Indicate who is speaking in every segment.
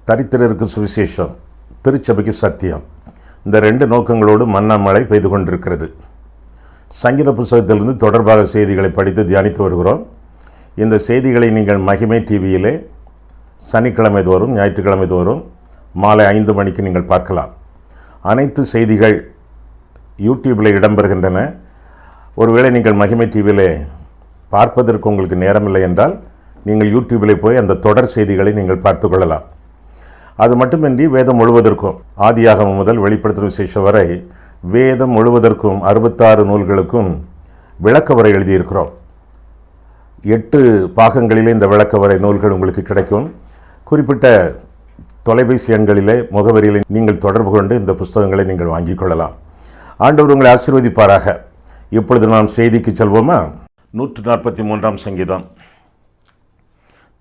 Speaker 1: தரித்திரருக்கு சுவிசேஷம், திருச்சபைக்கு சத்தியம். இந்த ரெண்டு நோக்கங்களோடு மன்னாமழை பெய்து கொண்டிருக்கிறது. சங்கீத புஸ்தகத்திலிருந்து தொடர்பாக செய்திகளை படித்து தியானித்து வருகிறோம். இந்த செய்திகளை நீங்கள் மகிமை டிவியிலே சனிக்கிழமை தோறும் ஞாயிற்றுக்கிழமை தோறும் மாலை 5 மணிக்கு நீங்கள் பார்க்கலாம். அனைத்து செய்திகள் யூடியூப்பில் இடம்பெறுகின்றன. ஒருவேளை நீங்கள் மகிமை டிவியிலே பார்ப்பதற்கு உங்களுக்கு நேரமில்லை என்றால் நீங்கள் யூடியூப்பில் போய் அந்த தொடர் செய்திகளை நீங்கள் பார்த்து கொள்ளலாம். அது மட்டுமின்றி வேதம் முழுவதற்கும், ஆதியாகமம் முதல் வெளிப்படுத்தும் விசேஷம் வரை வேதம் முழுவதற்கும் 66 நூல்களுக்கும் விளக்கவரை எழுதியிருக்கிறோம். 8 பாகங்களிலே இந்த விளக்கவரை நூல்கள் உங்களுக்கு கிடைக்கும். குறிப்பிட்ட தொலைபேசி எண்களிலே முகவரியில் நீங்கள் தொடர்பு கொண்டு இந்த புஸ்தகங்களை நீங்கள் வாங்கிக் கொள்ளலாம். ஆண்டவர் உங்களை ஆசீர்வதிப்பாராக. இப்பொழுது நாம் செய்திக்கு செல்வோமா? 143ஆம் சங்கீதம்,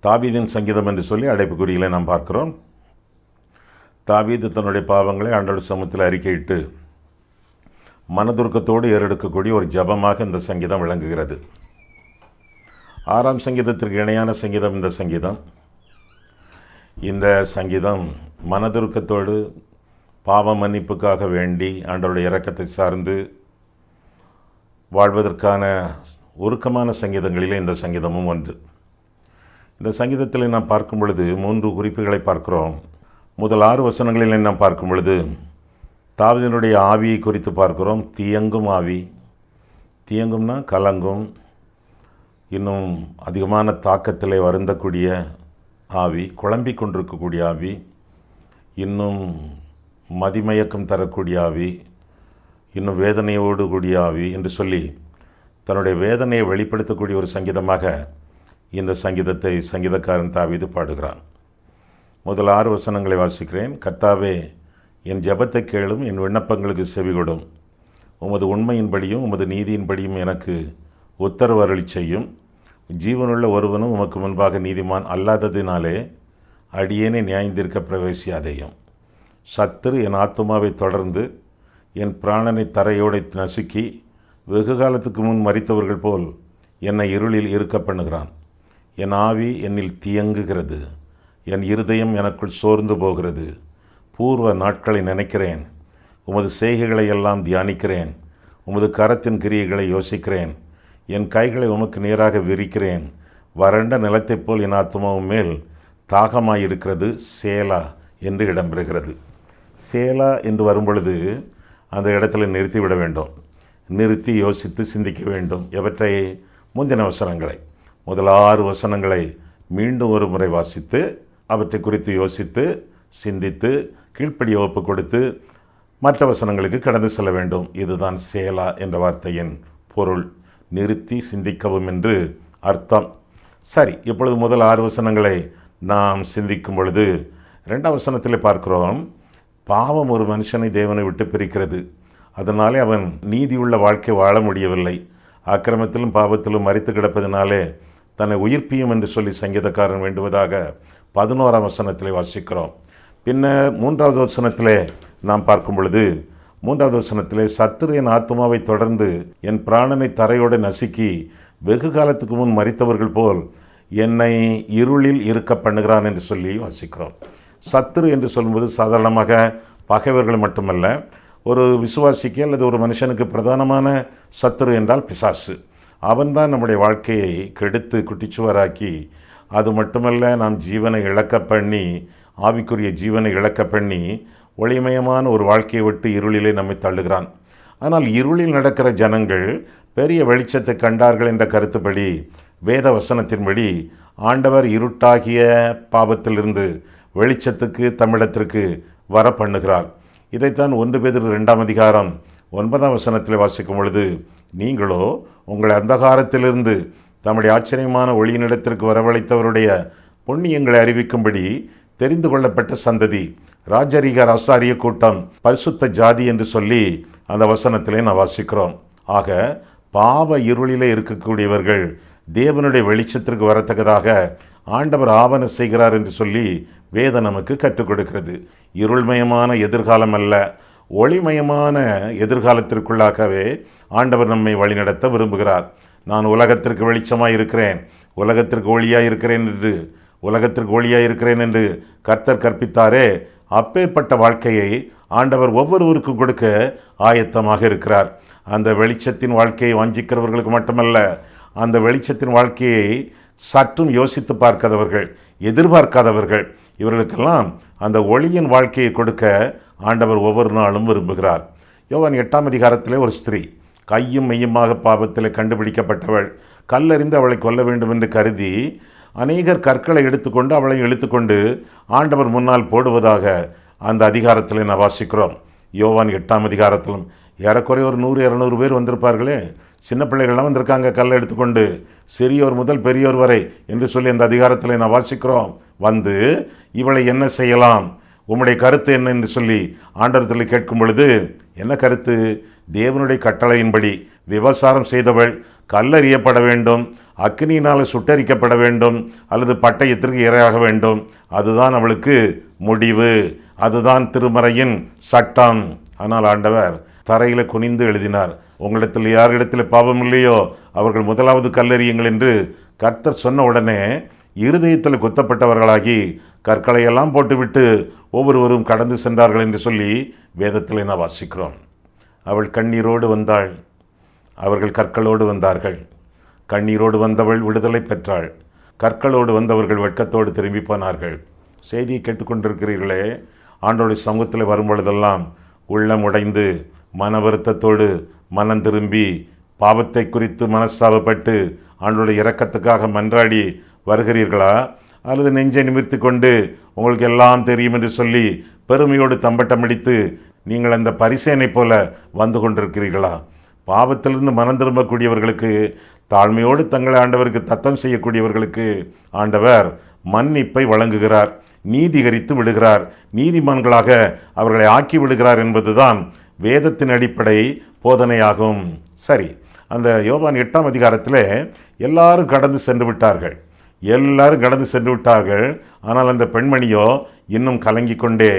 Speaker 1: தாவீதின் சங்கீதம் என்று சொல்லி அடைப்புக்குறியிலே நாம் பார்க்கிறோம். தாவீது தன்னுடைய பாவங்களை ஆண்டவர் சமூகத்தில் அறிக்கையிட்டு மனதுருக்கத்தோடு ஏறெடுக்கக்கூடிய ஒரு ஜபமாக இந்த சங்கீதம் விளங்குகிறது. 6ஆம் சங்கீதத்திற்கு இணையான சங்கீதம் இந்த சங்கீதம். இந்த சங்கீதம் மனதுருக்கத்தோடு பாவ மன்னிப்புக்காக வேண்டி ஆண்டவருடைய இரக்கத்தை சார்ந்து வாழ்வதற்கான உருக்கமான சங்கீதங்களிலே இந்த சங்கீதமும் ஒன்று. இந்த சங்கீதத்தில் நாம் பார்க்கும் பொழுது 3 குறிப்புகளை பார்க்கிறோம். முதல் 6 வசனங்களில் நாம் பார்க்கும் பொழுது தாவீதினுடைய ஆவியை குறித்து பார்க்கிறோம். தியங்கும் ஆவி, தியங்கும்னா கலங்கும், இன்னும் அதிகமான தாக்கத்திலே வருந்தக்கூடிய ஆவி, குழம்பிக் கொண்டிருக்கக்கூடிய ஆவி, இன்னும் மதிமயக்கம் தரக்கூடிய ஆவி, இன்னும் வேதனையோடு கூடிய ஆவி என்று சொல்லி தன்னுடைய வேதனையை வெளிப்படுத்தக்கூடிய ஒரு சங்கீதமாக இந்த சங்கீதத்தை சங்கீதக்காரன் தாவீது பாடுகிறான். முதல் 6 வசனங்களை வாசிக்கிறேன். கர்த்தாவே, என் ஜெபத்தை கேளும், என் விண்ணப்பங்களுக்கு செவிகொடும். உமது உண்மையின்படியும் உமது நீதியின்படியும் எனக்கு உத்தரவு அருளி செய்யும். ஜீவனுள்ள ஒருவனும் உமக்கு முன்பாக நீதிமான் அல்லாததினாலே அடியேனை நியாயந்திருக்க பிரவேசியாதேயும். சத்துரு என் ஆத்துமாவை தொடர்ந்து என் பிராணனை தரையோடை நசுக்கி வெகு காலத்துக்கு முன் மரித்தவர்கள் போல் என்னை இருளில் இருக்க பண்ணுகிறான். என் ஆவி என்னில் தியங்குகிறது, என் இருதயம் எனக்குள் சோர்ந்து போகிறது. பூர்வ நாட்களை நினைக்கிறேன், உமது செய்கைகளை எல்லாம் தியானிக்கிறேன். உமது கரத்தின் கிரியைகளை யோசிக்கிறேன். என் கைகளை உமக்கு நேராக விரிக்கிறேன். வறண்ட நிலத்தைப் போல் என் ஆத்துமாவும் மேல் தாகமாயிருக்கிறது. சேலா என்று இடம்பெறுகிறது. சேலா என்று வரும்பொழுது அந்த இடத்துல நிறுத்திவிட வேண்டும். நிறுத்தி யோசித்து சிந்திக்க வேண்டும். எவற்றை? முந்தின வசனங்களை, முதல் 6 வசனங்களை மீண்டும் ஒரு முறை வாசித்து அவற்றை குறித்து யோசித்து சிந்தித்து கீழ்ப்படிய ஒப்பு கொடுத்து மற்ற வசனங்களுக்கு கடந்து செல்ல வேண்டும். இதுதான் சேலா என்ற வார்த்தையின் பொருள். நிறுத்தி சிந்திக்கவும் என்று அர்த்தம். சரி, இப்பொழுது முதல் 6 வசனங்களை நாம் சிந்திக்கும் பொழுது 2ஆம் வசனத்தில் பார்க்கிறோம், பாவம் ஒரு மனுஷனை தேவனை விட்டு பிரிக்கிறது. அதனாலே அவன் நீதியுள்ள வாழ்க்கை வாழ முடியவில்லை. அக்கிரமத்திலும் பாவத்திலும் மரித்து கிடப்பதினாலே தன்னை உயிர்ப்பியும் என்று சொல்லி சங்கீதக்காரன் வேண்டுவதாக 11ஆம் வசனத்திலே வாசிக்கிறோம். பின்னர் 3வது வசனத்திலே நாம் பார்க்கும் பொழுது 3வது வசனத்திலே சத்துரு என் ஆத்துமாவை தொடர்ந்து என் பிராணனை தரையோடு நசுக்கி வெகு காலத்துக்கு முன் மரித்தவர்கள் போல் என்னை இருளில் இருக்க பண்ணுகிறான் என்று சொல்லி வாசிக்கிறோம். சத்துரு என்று சொல்லும்போது சாதாரணமாக பகைவர்கள் மட்டுமல்ல, ஒரு விசுவாசிக்கு அல்லது ஒரு மனுஷனுக்கு பிரதானமான சத்துரு என்றால் பிசாசு. அவன்தான் நம்முடைய வாழ்க்கையை கெடுத்து குட்டிச்சுவராக்கி, அது மட்டுமல்ல, நாம் ஜீவனை இழக்க பண்ணி, ஆவிக்குரிய ஜீவனை இழக்க பண்ணி ஒளிமயமான ஒரு வாழ்க்கையை விட்டு இருளிலே நம்மை தள்ளுகிறான். ஆனால் இருளில் நடக்கிற ஜனங்கள் பெரிய வெளிச்சத்தை கண்டார்கள் என்ற கருத்துப்படி, வேத வசனத்தின்படி ஆண்டவர் இருட்டாகிய பாவத்திலிருந்து வெளிச்சத்துக்கு தமிழத்திற்கு வர பண்ணுகிறார். இதைத்தான் 1 பேதுரு 2ஆம் அதிகாரம் 9ஆம் வசனத்தில் வாசிக்கும் பொழுது, நீங்களோ உங்களை அந்தகாரத்திலிருந்து தம்முடைய ஆச்சரியமான ஒளியினிடத்திற்கு வரவழைத்தவருடைய புண்ணியங்களை அறிவிக்கும்படி தெரிந்து கொள்ளப்பட்ட சந்ததி, ராஜரீக ஆசாரிய கூட்டம், பரிசுத்த ஜாதி என்று சொல்லி அந்த வசனத்திலே நான் வாசிக்கிறோம். ஆக பாவ இருளிலே இருக்கக்கூடியவர்கள் தேவனுடைய வெளிச்சத்திற்கு வரத்தக்கதாக ஆண்டவர் ஆவண செய்கிறார் என்று சொல்லி வேதம் நமக்கு கற்றுக் கொடுக்கிறது. இருள்மயமான எதிர்காலம் அல்ல, ஒளிமயமான எதிர்காலத்திற்குள்ளாகவே ஆண்டவர் நம்மை வழிநடத்த விரும்புகிறார். நான் உலகத்திற்கு வெளிச்சமாய் இருக்கிறேன், உலகத்திற்கு ஒளியாய் இருக்கிறேன் என்று கர்த்தர் கற்பித்தாரே, அப்பேற்பட்ட வாழ்க்கையை ஆண்டவர் ஒவ்வொருவருக்கும் கொடுக்க ஆயத்தமாக இருக்கிறார். அந்த வெளிச்சத்தின் வாழ்க்கையை வாஞ்சிக்கிறவர்களுக்கு மட்டுமல்ல, அந்த வெளிச்சத்தின் வாழ்க்கையை சற்றும் யோசித்து பார்க்காதவர்கள், எதிர்பார்க்காதவர்கள், இவர்களுக்கெல்லாம் அந்த ஒளியின் வாழ்க்கையை கொடுக்க ஆண்டவர் ஒவ்வொரு நாளும் விரும்புகிறார். யோவான் 8ஆம் அதிகாரத்திலே ஒரு ஸ்திரீ கையும் மெய்யுமாக பாவத்தில் கண்டுபிடிக்கப்பட்டவள், கல்லறிந்து அவளை கொல்ல வேண்டும் என்று கருதி அநேகர் கற்களை எடுத்துக்கொண்டு அவளை இழுத்துக்கொண்டு ஆண்டவர் முன்னால் போடுவதாக அந்த அதிகாரத்தில் நான் வாசிக்கிறோம். யோவான் 8ஆம் அதிகாரத்திலும் ஏறக்குறைய ஒரு 100-200 பேர் வந்திருப்பார்களே. சின்ன பிள்ளைகள்லாம் வந்திருக்காங்க கல்லை எடுத்துக்கொண்டு, சிறியோர் முதல் பெரியோர் வரை என்று சொல்லி அந்த அதிகாரத்தில் நான் வாசிக்கிறோம். வந்து இவளை என்ன செய்யலாம், உம்முடைய கருத்து என்ன என்று சொல்லி ஆண்டவரத்தில் கேட்கும் பொழுது, என்ன கருத்து? தேவனுடைய கட்டளையின்படி விபசாரம் செய்தவள் கல்லறியப்பட வேண்டும், அக்னியினால் சுட்டரிக்கப்பட வேண்டும், அல்லது பட்டயத்திற்கு இரையாக வேண்டும். அதுதான் அவளுக்கு முடிவு, அதுதான் திருமறையின் சட்டம். ஆனால் ஆண்டவர் தரையில் குனிந்து எழுதினார், உங்களிடத்தில் யாரிடத்தில் பாவம் இல்லையோ அவர்கள் முதலாவது கல்லறியுங்கள் என்று கர்த்தர் சொன்ன உடனே இருதயத்தில் குத்தப்பட்டவர்களாகி கற்களையெல்லாம் போட்டுவிட்டு ஒவ்வொருவரும் கடந்து சென்றார்கள் என்று சொல்லி வேதத்தில் நான் வாசிக்கிறோம். அவள் கண்ணீரோடு வந்தாள், அவர்கள் கற்களோடு வந்தார்கள். கண்ணீரோடு வந்தவள் விடுதலை பெற்றாள், கற்களோடு வந்தவர்கள் வெட்கத்தோடு திரும்பி போனார்கள். செய்தியை கேட்டுக்கொண்டிருக்கிறீர்களே, ஆண்டவருடைய சமூகத்தில் வரும் பொழுதெல்லாம் உள்ளம் உடைந்து மன வருத்தத்தோடு மனம் திரும்பி பாவத்தை குறித்து மனஸ்தாபப்பட்டு ஆண்டவருடைய இரக்கத்துக்காக மன்றாடி வருகிறீர்களா? அல்லது நெஞ்சை நிமிர்த்தி கொண்டு உங்களுக்கு எல்லாம் தெரியும் என்று சொல்லி பெருமையோடு தம்பட்டம் அடித்து நீங்கள் அந்த பரிசேனை போல வந்து கொண்டிருக்கிறீர்களா? பாவத்திலிருந்து மனம் திரும்பக்கூடியவர்களுக்கு, தாழ்மையோடு தங்களை ஆண்டவருக்கு தத்தம் செய்யக்கூடியவர்களுக்கு ஆண்டவர் மன்னிப்பை வழங்குகிறார், நீதிகரித்து விடுகிறார், நீதிமான்களாக அவர்களை ஆக்கி விடுகிறார் என்பதுதான் வேதத்தின் அடிப்படை போதனையாகும். சரி, அந்த யோவான் 8ஆம் அதிகாரத்தில் எல்லாரும் கடந்து சென்று விட்டார்கள், ஆனால் அந்த பெண்மணியோ இன்னும் கலங்கி கொண்டே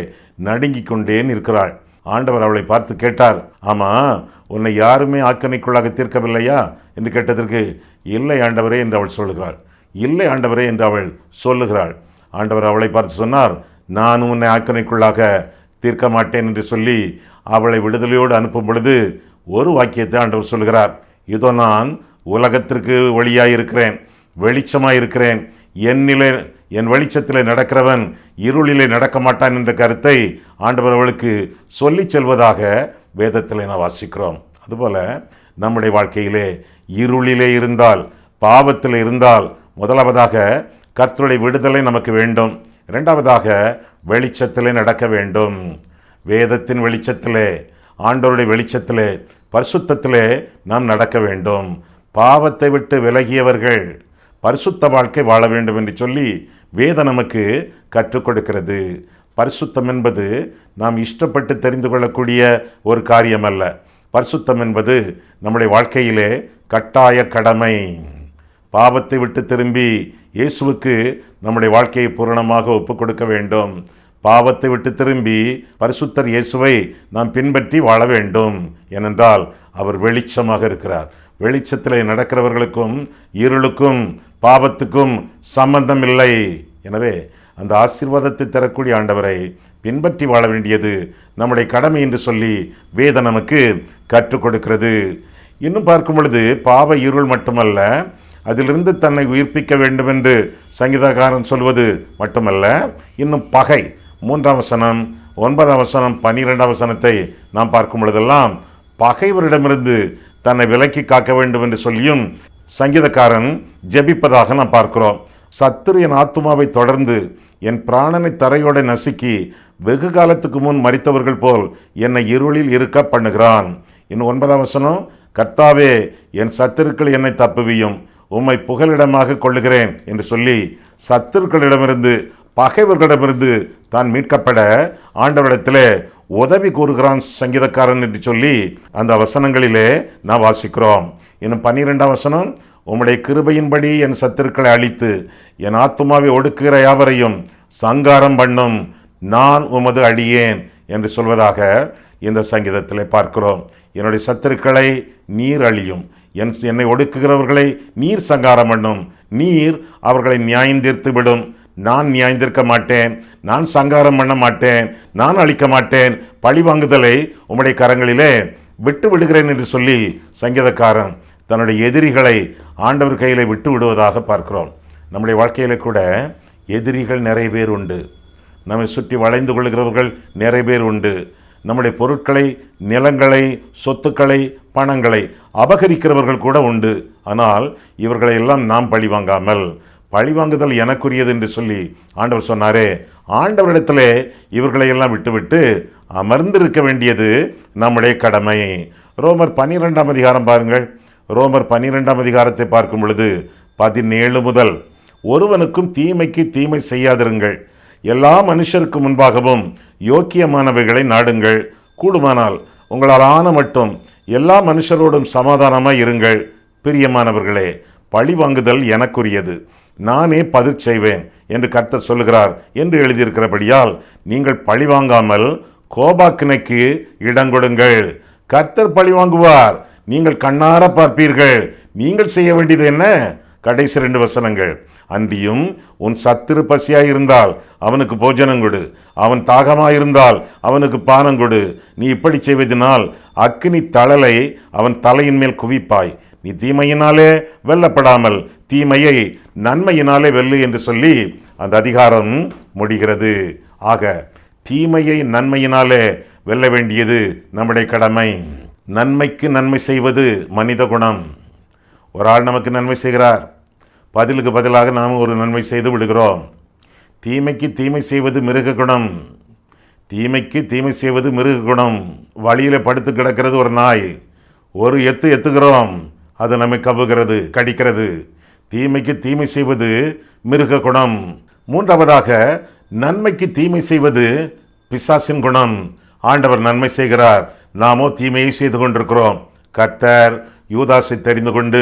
Speaker 1: நடுங்கிக் கொண்டே நிற்கிறாள். ஆண்டவர் அவளை பார்த்து கேட்டார், ஆமாம், உன்னை யாருமே ஆக்கணைக்குள்ளாக தீர்க்கவில்லையா என்று கேட்டதற்கு, இல்லை ஆண்டவரே என்று அவள் சொல்லுகிறாள். இல்லை ஆண்டவரே என்று அவள் சொல்லுகிறாள். ஆண்டவர் அவளை பார்த்து சொன்னார், நான் உன்னை ஆக்கணைக்குள்ளாக தீர்க்க மாட்டேன் என்று சொல்லி அவளை விடுதலையோடு அனுப்பும் பொழுது ஒரு வாக்கியத்தை ஆண்டவர் சொல்கிறார், இதோ நான் உலகத்திற்கு ஒளியாயிருக்கிறேன், வெளிச்சமாயிருக்கிறேன், என் வெளிச்சத்திலே நடக்கிறவன் இருளிலே நடக்க மாட்டான் என்ற கருத்தை ஆண்டவர் அவளுக்கு சொல்லி செல்வதாக வேதத்திலே நான் வாசிக்கிறோம். அதுபோல நம்முடைய வாழ்க்கையிலே இருளிலே இருந்தால், பாவத்தில் இருந்தால், முதலாவதாக கர்த்தருடைய விடுதலை நமக்கு வேண்டும், இரண்டாவதாக வெளிச்சத்திலே நடக்க வேண்டும். வேதத்தின் வெளிச்சத்திலே, ஆண்டவருடைய வெளிச்சத்திலே, பரிசுத்தத்திலே நாம் நடக்க வேண்டும். பாவத்தை விட்டு விலகியவர்கள் பரிசுத்த வாழ்க்கை வாழ வேண்டும் என்று சொல்லி வேதம் நமக்கு கற்றுக் கொடுக்கிறது. பரிசுத்தம் என்பது நாம் இஷ்டப்பட்டு தெரிந்து கொள்ளக்கூடிய ஒரு காரியம் அல்ல. பரிசுத்தம் என்பது நம்முடைய வாழ்க்கையிலே கட்டாய கடமை. பாவத்தை விட்டு திரும்பி இயேசுவுக்கு நம்முடைய வாழ்க்கையை பூரணமாக ஒப்புக் கொடுக்க வேண்டும். பாவத்தை விட்டு திரும்பி பரிசுத்தர் இயேசுவை நாம் பின்பற்றி வாழ வேண்டும். ஏனென்றால் அவர் வெளிச்சமாக இருக்கிறார். வெளிச்சத்திலே நடக்கிறவர்களுக்கும் இருளுக்கும் பாவத்துக்கும் சம்பந்தம் இல்லை. எனவே அந்த ஆசீர்வாதத்தை தரக்கூடிய ஆண்டவரை பின்பற்றி வாழ வேண்டியது நம்முடைய கடமை என்று சொல்லி வேதம் நமக்கு கற்றுக் கொடுக்கிறது. இன்னும் பார்க்கும் பொழுது பாவ இருள் மட்டுமல்ல, அதிலிருந்து தன்னை உயிர்ப்பிக்க வேண்டும் என்று சங்கீதக்காரன் சொல்வது மட்டுமல்ல, இன்னும் பகை. 3ஆம் வசனம், 9ஆம் வசனம், 12ஆம் வசனத்தை நாம் பார்க்கும் பொழுதெல்லாம் பகைவரிடமிருந்து தன்னை விலக்கி காக்க வேண்டும் என்று சொல்லியும் சங்கீதக்காரன் ஜெபிப்பதாக நாம் பார்க்கிறோம். சத்துரு என் ஆத்துமாவை தொடர்ந்து என் பிராணனை தரையோட நசுக்கி வெகு காலத்துக்கு முன் மரித்தவர்கள் போல் என்னை இருளில் இருக்க பண்ணுகிறான். இன்னும் 9ஆம் வசனம், கர்த்தாவே என் சத்துருக்கள் என்னை தப்புவியும், உம்மை புகலிடமாக கொள்ளுகிறேன் என்று சொல்லி சத்துருக்களிடமிருந்து, பகைவர்களிடமிருந்து தான் மீட்கப்பட ஆண்டவரிடத்திலே உதவி கூறுகிறான் சங்கீதக்காரன் என்று சொல்லி அந்த வசனங்களிலே நான் வாசிக்கிறோம். இன்னும் 12ஆம் வசனம், உம்முடைய கிருபையின்படி என் சத்துருக்களை அழித்து என் ஆத்துமாவை ஒடுக்குகிற யாவரையும் சங்காரம் பண்ணும், நான் உமது அடியேன் என்று சொல்வதாக இந்த சங்கீதத்திலே பார்க்கிறோம். என்னுடைய சத்துருக்களை நீர் அழியும், என்னை ஒடுக்குகிறவர்களை நீர் சங்காரம் பண்ணும், நீர் அவர்களை நியாயந்தீர்த்து விடும். நான் நியாயந்திருக்க மாட்டேன், நான் சங்காரம் பண்ண மாட்டேன், நான் அழிக்க மாட்டேன், பழி வாங்குதலை உம்முடைய கரங்களிலே விட்டு விடுகிறேன் என்று சொல்லி சங்கீதக்காரன் தன்னுடைய எதிரிகளை ஆண்டவர் கையிலே விட்டு விடுவதாக பார்க்கிறோம். நம்முடைய வாழ்க்கையில கூட எதிரிகள் நிறைய பேர் உண்டு. நம்மை சுற்றி வளைந்து கொள்கிறவர்கள் நிறைய பேர் உண்டு. நம்முடைய பொருட்களை, நிலங்களை, சொத்துக்களை, பணங்களை அபகரிக்கிறவர்கள் கூட உண்டு. ஆனால் இவர்களை எல்லாம் நாம் பழி வாங்காமல், பழிவாங்குதல் எனக்குரியது என்று சொல்லி ஆண்டவர் சொன்னாரே, ஆண்டவரிடத்திலே இவர்களை எல்லாம் விட்டுவிட்டு அமர்ந்திருக்க வேண்டியது நம்முடைய கடமை. ரோமர் 12ஆம் அதிகாரம் பாருங்கள். ரோமர் 12ஆம் அதிகாரத்தை பார்க்கும் பொழுது 17 முதல், ஒருவனுக்கும் தீமைக்கு தீமை செய்யாதிருங்கள், எல்லா மனுஷருக்கு முன்பாகவும் யோக்கியமானவைகளை நாடுங்கள், கூடுமானால் உங்களால் ஆன மட்டும் எல்லா மனுஷரோடும் சமாதானமாய் இருங்கள். பிரியமானவர்களே, பழி வாங்குதல் எனக்குரியது, நானே பதில் செய்வேன் என்று கர்த்தர் சொல்லுகிறார் என்று எழுதியிருக்கிறபடியால் நீங்கள் பழி வாங்காமல் கோபாக்கினைக்கு இடங்கொடுங்கள். கர்த்தர் பழி வாங்குவார், நீங்கள் கண்ணார பார்ப்பீர்கள். நீங்கள் செய்ய வேண்டியது என்ன? கடைசி 2 வசனங்கள். அன்றியும் உன் சத்துரு பசியாயிருந்தால் அவனுக்கு போஜனம் கொடு, அவன் தாகமாயிருந்தால் அவனுக்கு பானம் கொடு. நீ இப்படி செய்வதனால் அக்கினி தழலை அவன் தலையின் மேல் குவிப்பாய். நீ தீமையினாலே வெல்லப்படாமல் தீமையை நன்மையினாலே வெல்லு என்று சொல்லி அந்த அதிகாரம் முடிகிறது. ஆக தீமையை நன்மையினாலே வெல்ல வேண்டியது நம்முடைய கடமை. நன்மைக்கு நன்மை செய்வது மனித குணம். ஒரு ஆள் நமக்கு நன்மை செய்கிறார், பதிலுக்கு பதிலாக நாம் ஒரு நன்மை செய்து விடுகிறோம். தீமைக்கு தீமை செய்வது மிருக குணம். தீமைக்கு தீமை செய்வது மிருக குணம். வழியில் படுத்து கிடக்கிறது ஒரு நாய், ஒரு எத்துகிறோம், அது நம்மை கவ்வுகிறது, கடிக்கிறது. தீமைக்கு தீமை செய்வது மிருக குணம். 3வதாக, நன்மைக்கு தீமை செய்வது பிசாசின் குணம். ஆண்டவர் நன்மை செய்கிறார், நாமோ தீமையை செய்து கொண்டிருக்கிறோம். கர்த்தர் யூதாசை தெரிந்து கொண்டு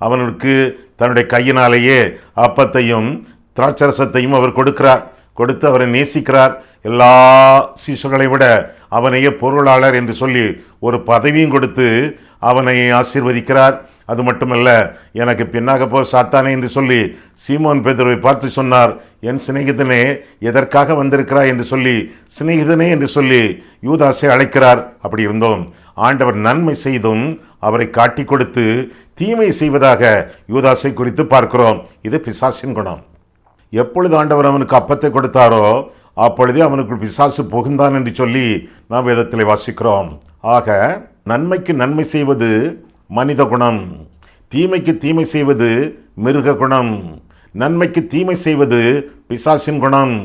Speaker 1: அவனுக்கு தன்னுடைய கையினாலேயே அப்பத்தையும் திராட்சரசத்தையும் அவர் கொடுத்து அவரை நேசிக்கிறார். எல்லா சீஷர்களை விட அவனையே பொருளாளர் என்று சொல்லி ஒரு பதவியும் கொடுத்து அவனை ஆசீர்வதிக்கிறார். அது மட்டுமல்ல, எனக்கு பின்னாக போ சாத்தானே என்று சொல்லி சீமோன் பேதுருவை பார்த்து சொன்னார், என் சிநேகிதனே எதற்காக வந்திருக்கிறாய் என்று சொல்லி, சிநேகிதனே என்று சொல்லி யூதாசை அழைக்கிறார். அப்படி இருந்தோம் ஆண்டவர் நன்மை செய்தும் அவரை காட்டி கொடுத்து தீமை செய்வதாக யூதாசை குறித்து பார்க்கிறோம். இது பிசாசின் குணம். எப்பொழுது ஆண்டவர் அவனுக்கு அப்பத்தை கொடுத்தாரோ அப்பொழுதே அவனுக்கு பிசாசு புகுந்தான் என்று சொல்லி நாம் வேதத்தில் வாசிக்கிறோம். ஆக நன்மைக்கு நன்மை செய்வது மனித குணம், தீமைக்கு தீமை செய்வது மிருக குணம். நன்மைக்கு தீமை செய்வது பிசாசின் குணம்,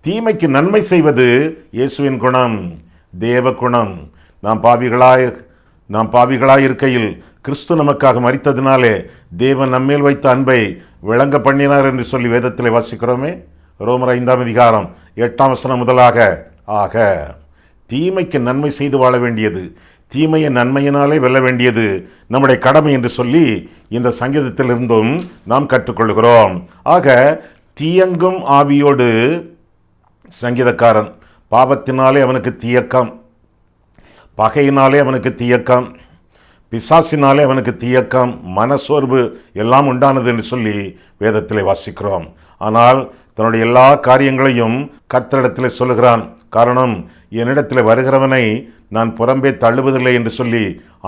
Speaker 1: தீமைக்கு நன்மை செய்வது இயேசுவின் குணம், தேவ குணம். நாம் பாவிகளாய் இருக்கையில் கிறிஸ்து நமக்காக மரித்ததினாலே தேவன் நம்மேல் வைத்த அன்பை விளங்க பண்ணினார் என்று சொல்லி வேதத்தில் வாசிக்கிறோமே. ரோமர் 5ஆம் அதிகாரம் 8ஆம் வசனம் முதலாக. ஆக தீமைக்கு நன்மை செய்து வாழ வேண்டியது, தீமையை நன்மையினாலே வெல்ல வேண்டியது நம்முடைய கடமை என்று சொல்லி இந்த சங்கீதத்திலிருந்தும் நாம் கற்றுக்கொள்கிறோம். ஆக தீயங்கும் ஆவியோடு சங்கீதக்காரன், பாவத்தினாலே அவனுக்கு தீயக்கம், பகையினாலே அவனுக்கு தீயக்கம், பிசாசினாலே அவனுக்கு தீயக்கம், மனசோர்வு எல்லாம் உண்டானது என்று சொல்லி வேதத்திலே வாசிக்கிறோம். ஆனால் தன்னுடைய எல்லா காரியங்களையும் கர்த்தரிடத்தில் சொல்லுகிறான். காரணம், என்னிடத்தில் வருகிறவனை நான் புறம்பே தள்ளுவதில்லை என்று சொல்லி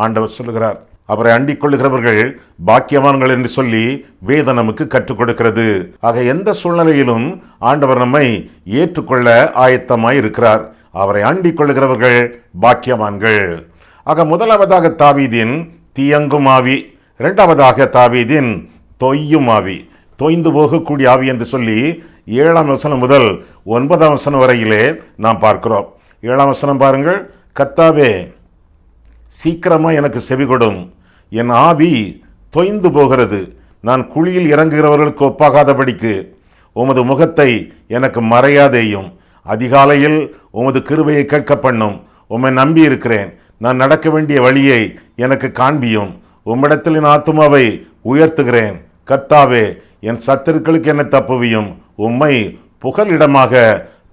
Speaker 1: ஆண்டவர் சொல்லுகிறார். அவரை அண்டிக் கொள்ளுகிறவர்கள் பாக்கியவான்கள் என்று சொல்லி வேதம் நமக்கு கற்றுக் கொடுக்கிறது. ஆக எந்த சூழ்நிலையிலும் ஆண்டவர் நம்மை ஏற்றுக்கொள்ள ஆயத்தமாய் இருக்கிறார். அவரை அண்டிக் கொள்ளுகிறவர்கள் பாக்கியவான்கள். ஆக முதலாவதாக தாவீதின் தீயங்கும் ஆவி, 2வதாக தாவீதின் தொய்யும் ஆவி, தொய்ந்து போகக்கூடிய ஆவி என்று சொல்லி 7ஆம் வசனம் முதல் 9ஆம் வசனம் வரையிலே நாம் பார்க்கிறோம். 7ஆம் வசனம் பாருங்கள். கர்த்தாவே சீக்கிரமாக எனக்கு செவிகொடும், என் ஆவி தொய்ந்து போகிறது, நான் குழியில் இறங்குகிறவர்களுக்கு ஒப்பாகாதபடிக்கு உமது முகத்தை எனக்கு மறையாதேயும், அதிகாலையில் உமது கிருபையை கேட்க பண்ணும், உம்மை நம்பி இருக்கிறேன், நான் நடக்க வேண்டிய வழியை எனக்கு காண்பியும், உம்மிடத்தில் என் ஆத்துமாவை உயர்த்துகிறேன். கர்த்தாவே என் சத்துருக்களுக்கு என்ன தப்புவியும், உம்மை புகலிடமாக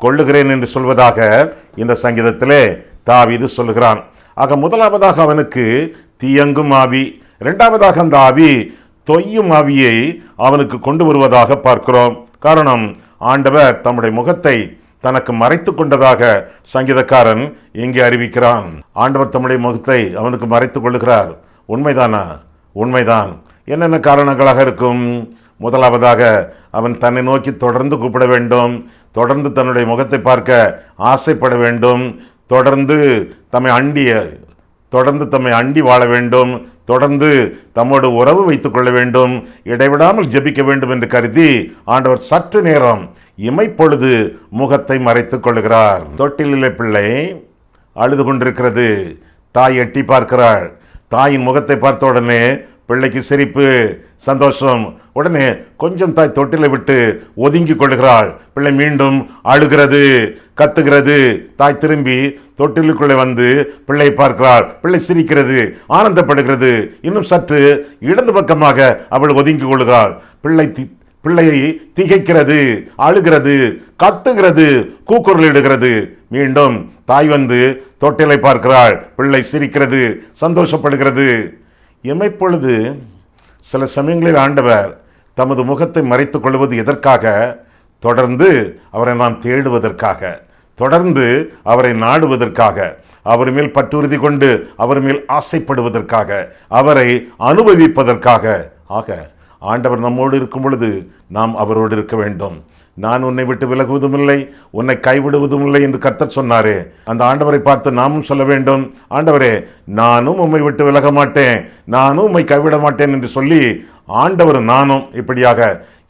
Speaker 1: கொள்ளுகிறேன் என்று சொல்வதாக இந்த சங்கீதத்திலே தாவீது சொல்லுகிறான். ஆக முதலாவதாக அவனுக்கு தீயங்கும் ஆவி, இரண்டாவதாக அந்த ஆவி தொய்யும் ஆவியை அவனுக்கு கொண்டு வருவதாக பார்க்கிறோம். காரணம், ஆண்டவர் தம்முடைய முகத்தை தனக்கு மறைத்து கொண்டதாக சங்கீதக்காரன் இங்கே அறிவிக்கிறான். ஆண்டவர் தம்முடைய முகத்தை அவனுக்கு மறைத்துக் கொள்ளுகிறார். உண்மைதானா? உண்மைதான். என்னென்ன காரணங்களாக இருக்கும்? முதலாவதாக அவன் தன்னை நோக்கி தொடர்ந்து கூப்பிட வேண்டும், தொடர்ந்து தன்னுடைய முகத்தை பார்க்க ஆசைப்பட வேண்டும், தொடர்ந்து தம்மை அண்டி வாழ வேண்டும், தொடர்ந்து தம்மோடு உறவு வைத்துக் கொள்ள வேண்டும், இடைவிடாமல் ஜெபிக்க வேண்டும் என்று கருதி ஆண்டவர் சற்று நேரம் இமைப்பொழுது முகத்தை மறைத்துக் கொள்கிறார். தொட்டிலே பிள்ளை அழுது கொண்டிருக்கிறது. தாய் எட்டி பார்க்கிறாள். தாயின் முகத்தை பார்த்த உடனே பிள்ளைக்கு சிரிப்பு, சந்தோஷம். உடனே கொஞ்சம் தாய் தொட்டிலை விட்டு ஒதுங்கி கொள்கிறாள். பிள்ளை மீண்டும் அழுகிறது, கத்துகிறது. தாய் திரும்பி தொட்டிலுக்குள்ளே வந்து பிள்ளை பார்க்கிறாள். பிள்ளை சிரிக்கிறது, ஆனந்தப்படுகிறது. இன்னும் சற்று இடது பக்கமாக அவள் ஒதுங்கி கொள்கிறாள். பிள்ளையை திகைக்கிறது, அழுகிறது, கத்துகிறது, கூக்குரலிடுகிறது. மீண்டும் தாய் வந்து தொட்டிலை பார்க்கிறாள். பிள்ளை சிரிக்கிறது, சந்தோஷப்படுகிறது. இமைப்பொழுது சில சமயங்களில் ஆண்டவர் தமது முகத்தை மறைத்துக் கொள்வது எதற்காக? தொடர்ந்து அவரை நாம் தேடுவதற்காக, தொடர்ந்து அவரை நாடுவதற்காக, அவர் மேல் பற்றுறுதி கொண்டு அவர் மேல் ஆசைப்படுவதற்காக, அவரை அனுபவிப்பதற்காக. ஆக ஆண்டவர் நம்மோடு இருக்கும் பொழுது நாம் அவரோடு இருக்க வேண்டும். நான் உன்னை விட்டு விலகுவதும் இல்லை, உன்னை கைவிடுவதும் இல்லை என்று கர்த்தர் சொன்னாரே. அந்த ஆண்டவரை பார்த்து நாமும் சொல்ல வேண்டும், ஆண்டவரே நானும் உம்மை விட்டு விலக மாட்டேன், நானும் உம்மை கைவிட மாட்டேன் என்று சொல்லி ஆண்டவர் நானும் இப்படியாக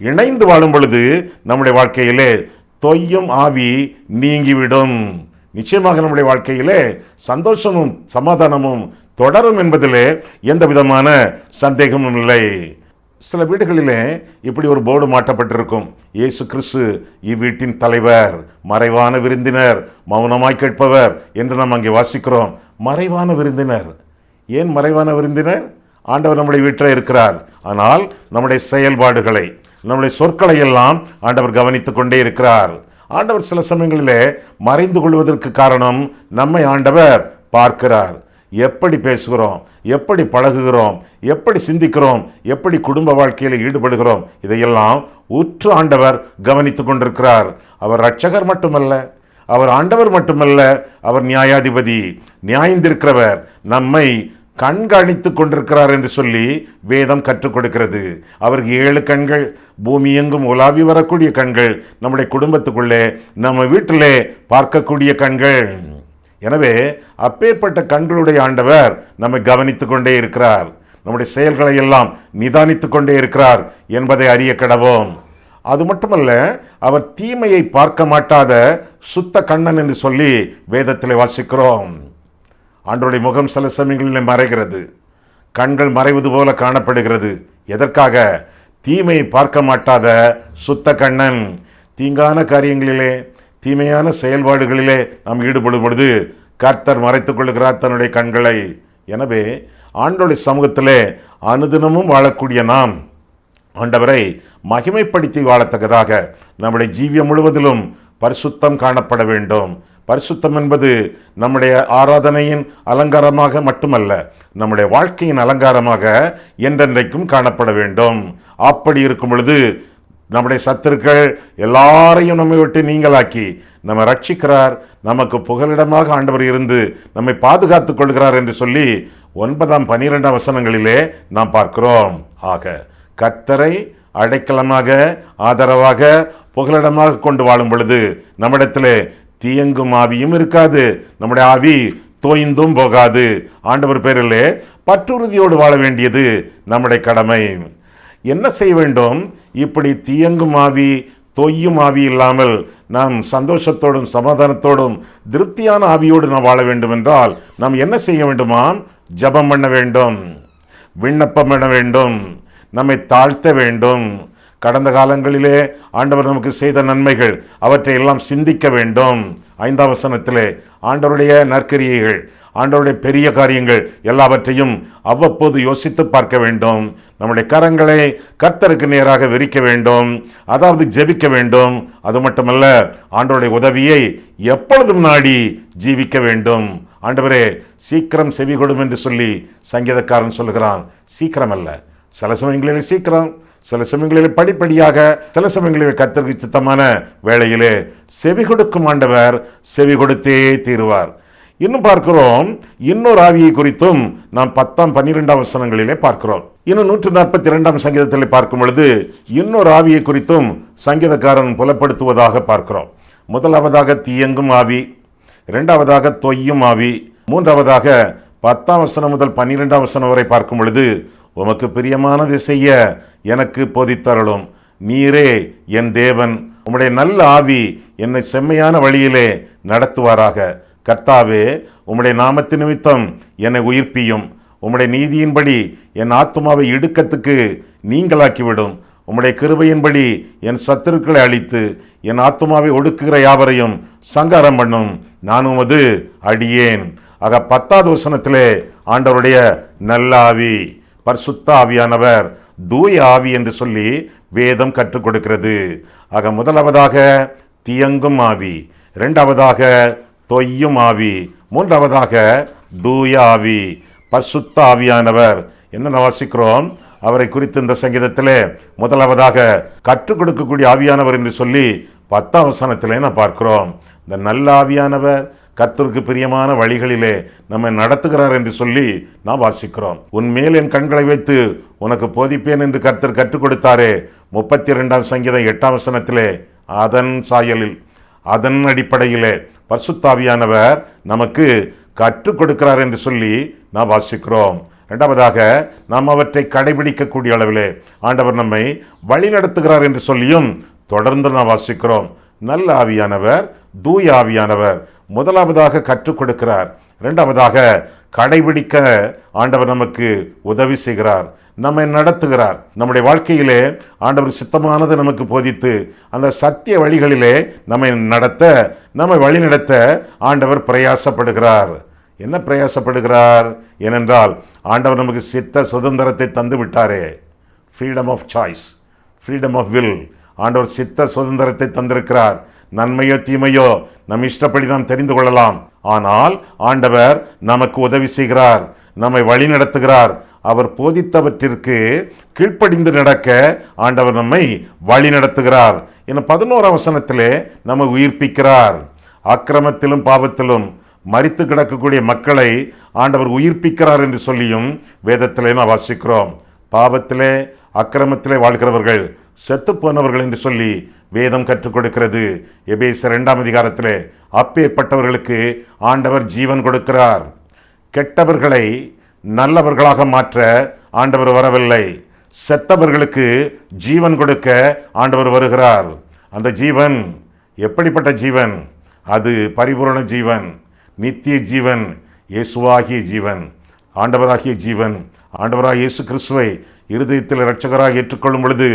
Speaker 1: இணைந்து வாழும் பொழுது நம்முடைய வாழ்க்கையிலே தொய்யும் ஆவி நீங்கிவிடும். நிச்சயமாக நம்முடைய வாழ்க்கையிலே சந்தோஷமும் சமாதானமும் தொடரும் என்பதிலே எந்த விதமான சந்தேகமும் இல்லை. சில வீடுகளிலே இப்படி ஒரு போர்டு மாட்டப்பட்டிருக்கும், இயேசு கிறிஸ்து இவ்வீட்டின் தலைவர், மறைவான விருந்தினர், மௌனமாய் கேட்பவர் என்று நாம் அங்கே வாசிக்கிறோம். மறைவான விருந்தினர். ஏன் மறைவான விருந்தினர்? ஆண்டவர் நம்முடைய வீட்டில் இருக்கிறார். ஆனால் நம்முடைய செயல்பாடுகளை, நம்முடைய சொற்களை எல்லாம் ஆண்டவர் கவனித்துக் கொண்டே இருக்கிறார். ஆண்டவர் சில சமயங்களிலே மறைந்து கொள்வதற்கு காரணம், நம்மை ஆண்டவர் பார்க்கிறார். எப்படி பேசுகிறோம், எப்படி பழகுகிறோம், எப்படி சிந்திக்கிறோம், எப்படி குடும்ப வாழ்க்கையில் ஈடுபடுகிறோம், இதையெல்லாம் உற்று ஆண்டவர் கவனித்துக் கொண்டிருக்கிறார். அவர் இரட்சகர் மட்டுமல்ல, அவர் ஆண்டவர் மட்டுமல்ல, அவர் நியாயாதிபதி, நியாயந்திருக்கிறவர், நம்மை கண்காணித்து கொண்டிருக்கிறார் என்று சொல்லி வேதம் கற்றுக் கொடுக்கிறது. அவருக்கு 7 கண்கள், பூமி எங்கும் உலாவி வரக்கூடிய கண்கள், நம்முடைய குடும்பத்துக்குள்ளே நம்ம வீட்டிலே பார்க்கக்கூடிய கண்கள். எனவே அப்பேற்பட்ட கண்களுடைய ஆண்டவர் நம்மை கவனித்துக் கொண்டே இருக்கிறார். நம்முடைய செயல்களை எல்லாம் நிதானித்துக் கொண்டே இருக்கிறார் என்பதை அறிய கடவோம். அது மட்டுமல்ல, அவர் தீமையை பார்க்க மாட்டாத சுத்த கண்ணன் என்று சொல்லி வேதத்தில் வாசிக்கிறோம். ஆண்டவருடைய முகம் சில சமயங்களில் மறைகிறது, கண்கள் மறைவது போல காணப்படுகிறது. எதற்காக? தீமையை பார்க்க மாட்டாத சுத்த கண்ணன். தீங்கான காரியங்களிலே, தீமையான செயல்பாடுகளிலே நாம் ஈடுபடும் பொழுது கர்த்தர் மறைத்துக் கொள்கிறார் தன்னுடைய கண்களை. எனவே ஆண்டவருடைய சமூகத்திலே அனுதினமும் வாழக்கூடிய நாம் ஆண்டவரை மகிமைப்படுத்தி வாழத்தக்கதாக நம்முடைய ஜீவியம் முழுவதிலும் பரிசுத்தம் காணப்பட வேண்டும். பரிசுத்தம் என்பது நம்முடைய ஆராதனையின் அலங்காரமாக மட்டுமல்ல, நம்முடைய வாழ்க்கையின் அலங்காரமாக என்றென்றைக்கும் காணப்பட வேண்டும். அப்படி இருக்கும் பொழுது நம்முடைய சத்துருக்கள் எல்லாரையும் நம்மை விட்டு நீங்களாக்கி நம்ம ரட்சிக்கிறார், நமக்கு புகலிடமாக ஆண்டவர் இருந்து நம்மை பாதுகாத்துக் கொள்கிறார் என்று சொல்லி 9, 12 வசனங்களிலே நாம் பார்க்கிறோம். ஆக கர்த்தரை அடைக்கலமாக, ஆதரவாக, புகலிடமாக கொண்டு வாழும் பொழுது நம்மிடத்திலே தீயங்கும் ஆவியும் இருக்காது, நம்முடைய ஆவி தோய்ந்தும் போகாது. ஆண்டவர் பேரிலே பற்றுறுதியோடு வாழ வேண்டியது நம்முடைய கடமை. என்ன செய்ய வேண்டும்? இப்படி தீயங்கும் ஆவி, தொய்யும் ஆவி இல்லாமல் நாம் சந்தோஷத்தோடும் சமாதானத்தோடும் திருப்தியான ஆவியோடு நாம் வாழ வேண்டும் என்றால் நாம் என்ன செய்ய வேண்டுமாம்? ஜெபம் பண்ண வேண்டும், விண்ணப்பம் பண்ண வேண்டும், நம்மை தாழ்த்த வேண்டும், கடந்த காலங்களிலே ஆண்டவர் நமக்கு செய்த நன்மைகள் அவற்றை எல்லாம் சிந்திக்க வேண்டும். 5ஆம் வசனத்திலே ஆண்டவருடைய நற்கிரியைகள், ஆண்டவருடைய பெரிய காரியங்கள் எல்லாவற்றையும் அவ்வப்போது யோசித்து பார்க்க வேண்டும். நம்முடைய கரங்களை கர்த்தருக்கு நேராக விரிக்க வேண்டும், அதாவது ஜெபிக்க வேண்டும். அது மட்டுமல்ல, ஆண்டவருடைய உதவியை எப்பொழுதும் நாடி ஜீவிக்க வேண்டும். ஆண்டவரே சீக்கிரம் செவி கொடும் என்று சொல்லி சங்கீதக்காரன் சொல்லுகிறான். சீக்கிரம் அல்ல, சில சமயங்களில் சீக்கிரம், சில சமயங்களில் படிப்படியாக, சில சமயங்களில் கர்த்தருக்கு சித்தமான வேளையிலே செவி கொடுக்கும் ஆண்டவர் செவி கொடுத்தே தீருவார். இன்னும் பார்க்கிறோம், இன்னொரு ஆவியை குறித்தும் நாம் 10ஆம் 12ஆம் வசனங்களிலே பார்க்கிறோம். இன்னும் 142ஆம் சங்கீதத்தில் பார்க்கும் பொழுது இன்னொரு ஆவியை குறித்தும் சங்கீதக்காரன் புலப்படுத்துவதாக பார்க்கிறோம். முதலாவதாக தீயங்கும் ஆவி, இரண்டாவதாக தொய்யும் ஆவி, மூன்றாவதாக 10ஆம் வசனம் முதல் 12ஆம் வசனம் வரை பார்க்கும் பொழுது உமக்கு பிரியமானதை செய்ய எனக்கு போதித்தருளும், நீரே என் தேவன், உம்முடைய நல்ல ஆவி என்னை செம்மையான வழியிலே நடத்துவாராக. கர்த்தாவே, உம்முடைய நாமத்து நிமித்தம் என்னை உயிர்ப்பியும், உம்முடைய நீதியின்படி என் ஆத்துமாவை இடுக்கத்துக்கு நீங்களாக்கிவிடும். உம்முடைய கிருபையின்படி என் சத்துருக்களை அழித்து என் ஆத்துமாவை ஒடுக்குகிற யாவரையும் சங்காரம் பண்ணும். நான் உமது அடியேன். ஆக 10ஆவது வசனத்திலே ஆண்டவருடைய நல்ல ஆவி, பரிசுத்த ஆவியானவர், தூய ஆவி என்று சொல்லி வேதம் கற்றுக் கொடுக்கிறது. ஆக முதலாவதாக தியங்கும் ஆவி, இரண்டாவதாக தொய்யும் ஆவி, மூன்றாவதாக தூய ஆவி, பரிசுத்த ஆவியானவர். என்ன வாசிக்கிறோம் அவரை குறித்து இந்த சங்கீதத்திலே? முதலாவதாக கற்றுக் கொடுக்கக்கூடிய ஆவியானவர் என்று சொல்லி 10ஆம் வசனத்திலே நான் பார்க்கிறோம். இந்த நல்ல ஆவியானவர் கர்த்தருக்கு பிரியமான வழிகளிலே நம்மை நடத்துகிறார் என்று சொல்லி நாம் வாசிக்கிறோம். உன்மேல் என் கண்களை வைத்து உனக்கு போதிப்பேன் என்று கர்த்தர் கற்றுக் கொடுத்தாரே, 32ஆம் சங்கீதம் 8ஆம் வசனத்திலே அதன் சாயலில், அதன் அடிப்படையிலே பரிசுத்த ஆவியானவர் நமக்கு கற்றுக் கொடுக்கிறார் என்று சொல்லி நாம் வாசிக்கிறோம். இரண்டாவதாக நாம் அவற்றை கடைபிடிக்கக்கூடிய அளவிலே ஆண்டவர் நம்மை வழி நடத்துகிறார் என்று சொல்லியும் தொடர்ந்து நாம் வாசிக்கிறோம். நல்ல ஆவியானவர், தூய ஆவியானவர் முதலாவதாக கற்றுக் கொடுக்கிறார், இரண்டாவதாக கடைபிடிக்க ஆண்டவர் நமக்கு உதவி செய்கிறார், நம்மை நடத்துகிறார். நம்முடைய வாழ்க்கையிலே ஆண்டவர் சித்தமானது நமக்கு போதித்து அந்த சத்திய வழிகளிலே நம்மை நடத்த, நம்மை வழி நடத்த ஆண்டவர் பிரயாசப்படுகிறார். என்ன பிரயாசப்படுகிறார்? ஏனென்றால் ஆண்டவர் நமக்கு சித்த சுதந்திரத்தை தந்து விட்டாரே. Freedom of choice, freedom of will. ஆண்டவர் சித்த சுதந்திரத்தை தந்திருக்கிறார். நன்மையோ தீமையோ நம் இஷ்டப்படி நாம் தெரிந்து கொள்ளலாம். ஆனால் ஆண்டவர் நமக்கு உதவி செய்கிறார், நம்மை வழி நடத்துகிறார். அவர் போதித்தவற்றிற்கு கீழ்ப்படிந்து நடக்க ஆண்டவர் நம்மை வழி நடத்துகிறார். என 11ஆம் வசனத்திலே நம்மை உயிர்ப்பிக்கிறார். அக்கிரமத்திலும் பாவத்திலும் மரித்து கிடக்கக்கூடிய மக்களை ஆண்டவர் உயிர்ப்பிக்கிறார் என்று சொல்லியும் வேதத்திலே நாம் வாசிக்கிறோம். பாவத்திலே அக்கிரமத்திலே வாழ்கிறவர்கள் செத்து போனவர்கள் என்று சொல்லி வேதம் கற்றுக் கொடுக்கிறது. எபேசியர் 2ஆம் அதிகாரத்திலே அப்பேற்பட்டவர்களுக்கு ஆண்டவர் ஜீவன் கொடுக்கிறார். கெட்டவர்களை நல்லவர்களாக மாற்ற ஆண்டவர் வரவில்லை, செத்தவர்களுக்கு ஜீவன் கொடுக்க ஆண்டவர் வருகிறார். அந்த ஜீவன் எப்படிப்பட்ட ஜீவன்? அது பரிபூரண ஜீவன், நித்திய ஜீவன், இயேசுவாகிய ஜீவன், ஆண்டவராகிய ஜீவன். ஆண்டவராக இயேசு கிறிஸ்துவை இருதயத்தில் இரட்சகராக ஏற்றுக்கொள்ளும் பொழுது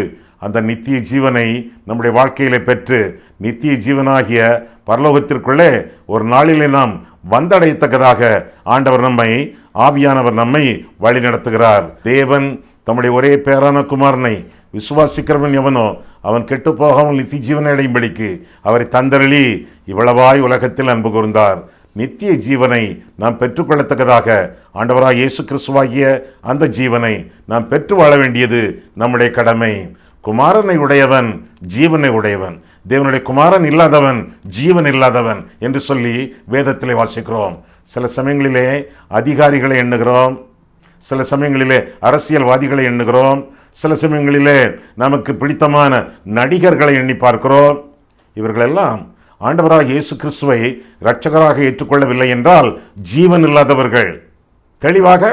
Speaker 1: அந்த நித்திய ஜீவனை நம்முடைய வாழ்க்கையிலே பெற்று நித்திய ஜீவனாகிய பரலோகத்திற்குள்ளே ஒரு நாளிலே நாம் வந்தடையத்தக்கதாக ஆண்டவர் நம்மை, ஆவியானவர் நம்மை வழி நடத்துகிறார். தேவன் தம்முடைய ஒரே பேரான குமாரனை விசுவாசிக்கிறவன் எவனோ அவன் கெட்டு போகாமல் நித்திய ஜீவனை அடையும்படிக்கு அவரை தந்தருளி இவ்வளவாய் உலகத்தில் அன்பு கூர்ந்தார். நித்திய ஜீவனை நாம் பெற்றுக்கொள்ளத்தக்கதாக ஆண்டவராக இயேசு கிறிஸ்துவாகிய அந்த ஜீவனை நாம் பெற்று வாழ வேண்டியது நம்முடைய கடமை. குமாரனை உடையவன் ஜீவனை உடையவன், தேவனுடைய குமாரன் இல்லாதவன் ஜீவன் இல்லாதவன் என்று சொல்லி வேதத்திலே வாசிக்கிறோம். சில சமயங்களிலே அதிகாரிகளை எண்ணுகிறோம், சில சமயங்களிலே அரசியல்வாதிகளை எண்ணுகிறோம், சில சமயங்களிலே நமக்கு பிடித்தமான நடிகர்களை எண்ணி பார்க்கிறோம். இவர்களெல்லாம் ஆண்டவராக இயேசு கிறிஸ்துவை இரட்சகராக ஏற்றுக்கொள்ளவில்லை என்றால் ஜீவன் இல்லாதவர்கள், தெளிவாக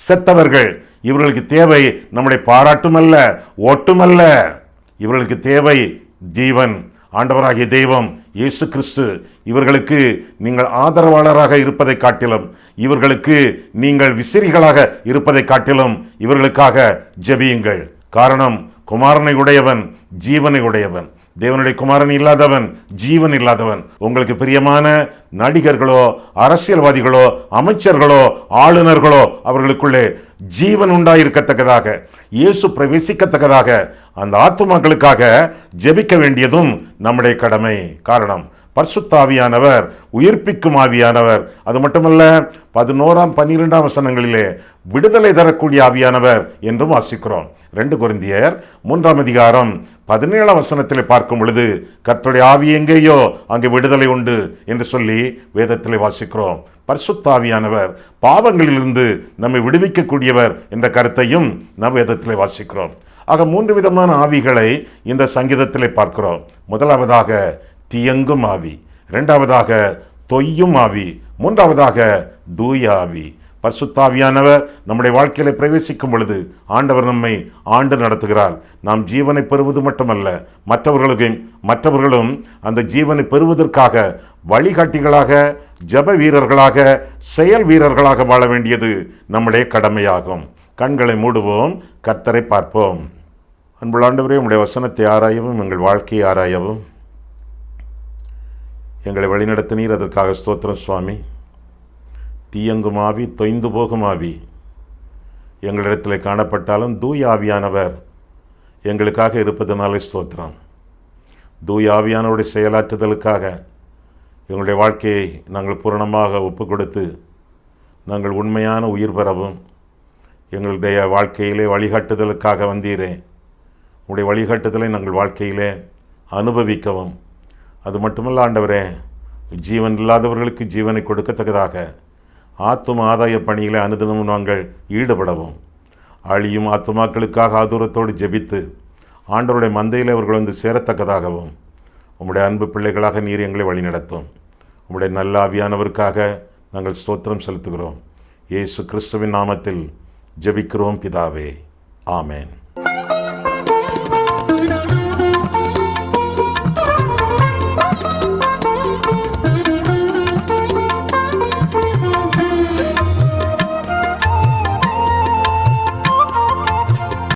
Speaker 1: செத்தவர்கள். இவர்களுக்கு தேவை நம்முடைய பாராட்டுமல்ல, ஓட்டுமல்ல. இவர்களுக்கு தேவை ஜீவன், ஆண்டவராகிய தெய்வம் இயேசு கிறிஸ்து. இவர்களுக்கு நீங்கள் ஆதரவாளராக இருப்பதை காட்டிலும், இவர்களுக்கு நீங்கள் விசிறிகளாக இருப்பதை காட்டிலும் இவர்களுக்காக ஜெபியுங்கள். காரணம், குமாரனை உடையவன் ஜீவனை உடையவன். தேவனுடைய குமாரன் இல்லாதவன் ஜீவன் இல்லாதவன். உங்களுக்கு பிரியமான நடிகர்களோ அரசியல்வாதிகளோ அமைச்சர்களோ ஆளுநர்களோ அவர்களுக்குள்ளே ஜீவன் உண்டாயிருக்கத்தக்கதாக, இயேசு பிரவேசிக்கத்தக்கதாக அந்த ஆத்துமாக்களுக்காக ஜெபிக்க வேண்டியதும் நம்முடைய கடமை. காரணம், பரிசுத்த ஆவியானவர் உயிர்ப்பிக்கும் ஆவியானவர். அது மட்டுமல்ல, 11, 12 வசனங்களிலே விடுதலை தரக்கூடிய ஆவியானவர் என்றும் வாசிக்கிறோம். 2 கொரிந்தியர் 3 17 வசனத்திலே பார்க்கும் பொழுது கர்த்தருடைய ஆவி எங்கேயோ அங்கே விடுதலை உண்டு என்று சொல்லி வேதத்திலே வாசிக்கிறோம். பரிசுத்த ஆவியானவர் பாவங்களிலிருந்து நம்மை விடுவிக்கக்கூடியவர் என்ற கருத்தையும் நாம் வேதத்திலே வாசிக்கிறோம். ஆக 3 விதமான ஆவிகளை இந்த சங்கீதத்திலே பார்க்கிறோம். முதலாவதாக தியங்கும் ஆவி, இரண்டாவதாக தொய்யும் ஆவி, மூன்றாவதாக தூய ஆவி. பரிசுத்தாவியானவர் நம்முடைய வாழ்க்கையில பிரவேசிக்கும் பொழுது ஆண்டவர் நம்மை ஆண்டு நடத்துகிறார். நாம் ஜீவனை பெறுவது மட்டுமல்ல, மற்றவர்களும் அந்த ஜீவனை பெறுவதற்காக வழிகாட்டிகளாக, ஜப வீரர்களாக, செயல் வீரர்களாக வாழ வேண்டியது நம்முடைய கடமையாகும். கண்களை மூடுவோம், கர்த்தரை பார்ப்போம். அன்புள்ள ஆண்டவரே, உம்முடைய வசனத்தை ஆராயவும் எங்கள் வாழ்க்கையை ஆராயவும் எங்களை வழிநடத்தினீர். அதற்காக ஸ்தோத்திரம் சுவாமி. தீயங்கும் ஆவி, தொய்ந்து போகும் ஆவி எங்களிடத்தில் காணப்பட்டாலும் தூய ஆவியானவர் எங்களுக்காக இருப்பதனாலே ஸ்தோத்திரம். தூய ஆவியானவருடைய செயலாற்றுதலுக்காக எங்களுடைய வாழ்க்கையை நாங்கள் பூரணமாக ஒப்பு கொடுத்து நாங்கள் உண்மையான உயிர் பெறவும், எங்களுடைய வாழ்க்கையிலே வழிகாட்டுதலுக்காக வந்தீரே, உங்களுடைய வழிகாட்டுதலை நாங்கள் வாழ்க்கையிலே அனுபவிக்கவும், அது மட்டுமல்ல ஆண்டவரே, ஜீவன் இல்லாதவர்களுக்கு ஜீவனை கொடுக்கத்தக்கதாக ஆத்தும ஆதாய பணிகளை அனுதினமும் நாங்கள் ஈடுபடவும், அழியும் ஆத்துமாக்களுக்காக ஆதூரத்தோடு ஜெபித்து ஆண்டவருடைய மந்தையில் அவர்கள் வந்து சேரத்தக்கதாகவும் உம்முடைய அன்பு பிள்ளைகளாக நீர் எங்களை வழிநடத்தும். உம்முடைய நல்ல ஆவியானவருக்காக நாங்கள் ஸ்தோத்திரம் செலுத்துகிறோம். இயேசு கிறிஸ்துவின் நாமத்தில் ஜெபிக்கிறோம் பிதாவே, ஆமேன்.